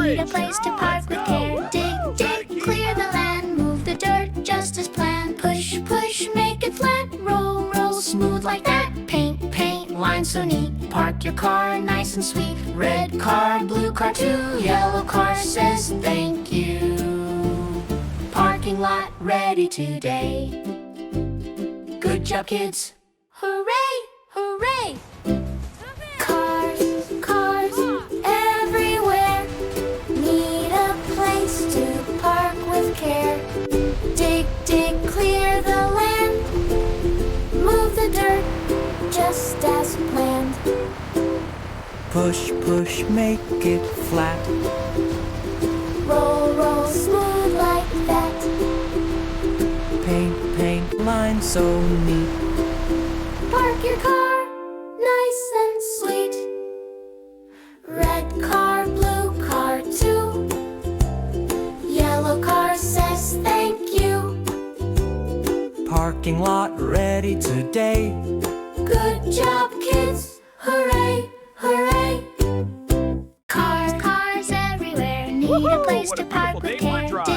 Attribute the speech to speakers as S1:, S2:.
S1: need a place to park with care. Dig, dig, clear the land, move the dirt just as planned. Push, push, make it flat, roll, roll, smooth like that. Paint, paint, lines so neat, park your car nice and sweet. Red car, blue car too, yellow car says thank you. Parking lot ready today. Good job, kids. Hooray, hooray! Cars, cars, everywhere. Need a place to park with care. Dig, dig, clear the land. Move the dirt just as planned.
S2: Push, push, make it flat.
S1: Roll, roll, smooth like that.
S2: Paint, paint, line so neat.
S1: Park your car nice and sweet. Red car, blue car too. Yellow car says thank you.
S2: Parking lot ready today.
S1: Good job, kids. Hooray, hooray. Cars, cars everywhere. Need a place to park with care.